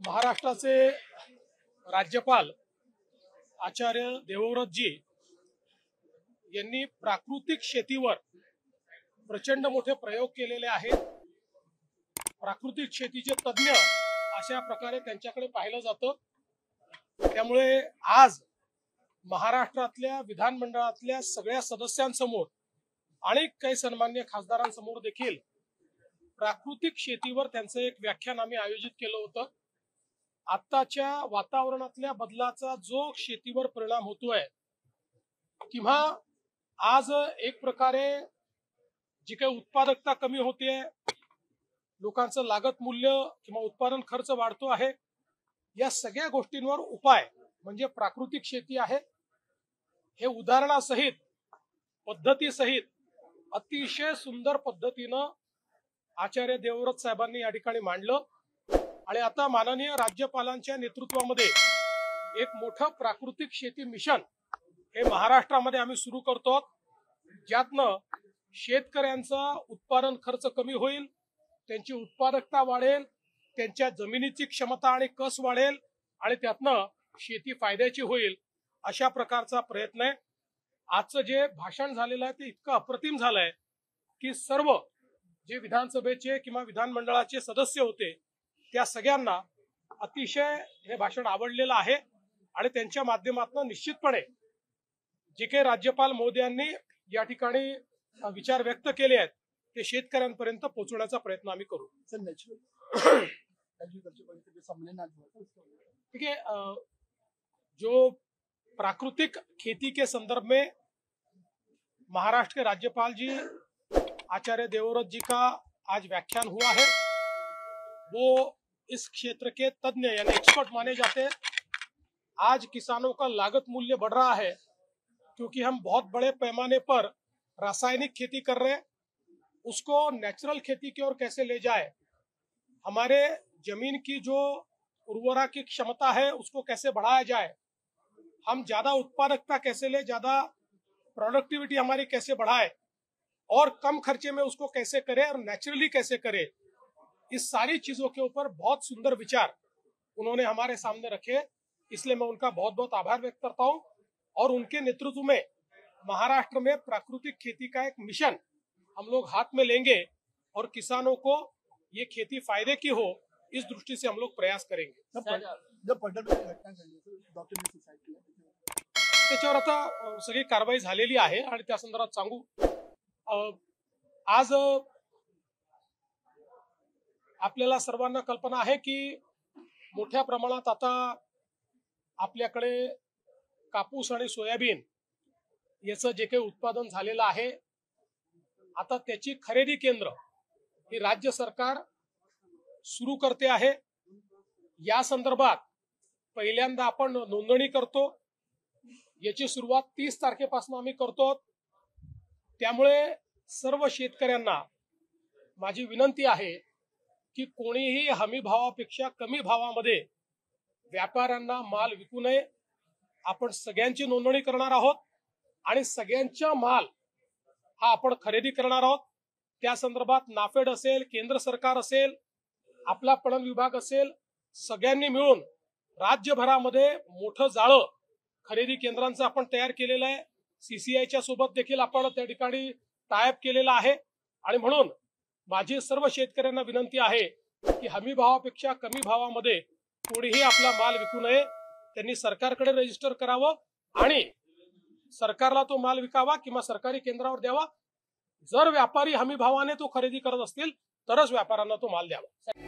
महाराष्ट्राचे राज्यपाल आचार्य देवव्रतजी यांनी प्राकृतिक शेतीवर प्रचंड मोठे प्रयोग केलेले आहेत। प्राकृतिक शेतीचे तज्ञ अशा प्रकारे त्यांच्याकडे पाहिलं जातं। त्यामुळे आज महाराष्ट्रातल्या विधानमंडळातल्या सगळ्या सदस्यांसमोर आणि काही सन्माननीय खासदारांसमोर देखील प्राकृतिक शेतीवर त्यांचं एक व्याख्यान आम्ही आयोजित केलं होतं। आत्ताच्या वातावरणातल्या बदलाचा जो शेतीवर परिणाम होतोय किंवा आज एक प्रकारे जी काही उत्पादकता कमी होते, लोकांचं लागत मूल्य किंवा उत्पादन खर्च वाढतो आहे, या सगळ्या गोष्टींवर उपाय म्हणजे प्राकृतिक शेती आहे। हे उदाहरणासहित पद्धतीसहित अतिशय सुंदर पद्धतीनं आचार्य देवव्रत साहेबांनी या ठिकाणी मांडलं आणि आता माननीय राज्यपालांच्या नेतृत्वामध्ये एक मोठं प्राकृतिक शेती मिशन हे महाराष्ट्रामध्ये आम्ही सुरू करतो, ज्यातनं शेतकऱ्यांचा उत्पादन खर्च कमी होईल, त्यांची उत्पादकता वाढेल, त्यांच्या जमिनीची क्षमता आणि कस वाढेल आणि त्यातनं शेती फायद्याची होईल, अशा प्रकारचा प्रयत्न आहे। आजचं जे भाषण झालेलं आहे ते इतकं अप्रतिम झालंय की सर्व जे विधानसभेचे किंवा विधानमंडळाचे सदस्य होते त्या सगळ्यांना अतिशय हे भाषण आवडलेलं आहे आणि त्यांच्या माध्यमातून निश्चितपणे जे काही राज्यपाल महोदयांनी या ठिकाणी विचार व्यक्त केले आहेत ते शेतकऱ्यांपर्यंत पोहोचवण्याचा प्रयत्न आम्ही करू। ठीक है, जो प्राकृतिक खेती के संदर्भ में महाराष्ट्र के राज्यपाल जी आचार्य देवव्रत जी का आज व्याख्यान हुआ है, वो इस क्षेत्र के तज्ञ यानी एक्सपर्ट माने जाते हैं। आज किसानों का लागत मूल्य बढ़ रहा है क्योंकि हम बहुत बड़े पैमाने पर रासायनिक खेती कर रहे हैं, उसको नेचुरल खेती की ओर कैसे ले जाए, हमारे जमीन की जो उर्वरा की क्षमता है उसको कैसे बढ़ाया जाए, हम ज्यादा उत्पादकता कैसे ले, ज्यादा प्रोडक्टिविटी हमारी कैसे बढ़ाए और कम खर्चे में उसको कैसे करें और नेचुरली कैसे करें, इस सारी चीजों के ऊपर बहुत सुंदर विचार उन्होंने हमारे सामने रखे। इसलिए मैं उनका बहुत बहुत आभार व्यक्त करता हूं और उनके नेतृत्व में महाराष्ट्र में प्राकृतिक खेती का एक मिशन हम लोग हाथ में लेंगे और किसानों को ये खेती फायदे की हो इस दृष्टि से हम लोग प्रयास करेंगे। त्याच्यावर आता सगळी कारवाई झालेली आहे आणि त्या संदर्भात सांगू, आज आपल्याला सर्वांना कल्पना आहे की मोठ्या प्रमाणात आता आपल्याकडे कापूस आणि सोयाबीन याचं जे काही उत्पादन झालेलं आहे, आता त्याची खरेदी केंद्र ही राज्य सरकार सुरू करते आहे। या संदर्भात पहिल्यांदा आपण नोंदणी करतो, याची सुरुवात 30 तारखेपासून आम्ही करतो। त्यामुळे सर्व शेतकऱ्यांना माझी विनंती आहे की कोणीही हमी भावापेक्षा कमी भावामध्ये व्यापाऱ्यांना माल विकू नये। आपण सगळ्यांची नोंदणी करणार आहोत आणि सगळ्यांचा माल हा आपण खरेदी करणार आहोत। त्या संदर्भात नाफेड असेल, केंद्र सरकार असेल, आपला पणन विभाग असेल, सगळ्यांनी मिळून राज्यभरामध्ये मोठं जाळं खरेदी केंद्रांचं आपण तयार केलेलं आहे। सीसीआयच्या सोबत देखील आपण त्या ठिकाणी टायअप केलेला आहे आणि म्हणून माझी सर्व शेतकऱ्यांना विनंती आहे की हमी भावापेक्षा कमी भावामध्ये कोणीही आपला माल विकू नये, त्यांनी सरकारकडे रजिस्टर करावं आणि सरकारला तो माल विकावा किंवा सरकारी केंद्रावर द्यावा। जर व्यापारी हमी भावाने तो खरेदी करत असतील तरच व्यापाऱ्यांना तो माल द्यावा।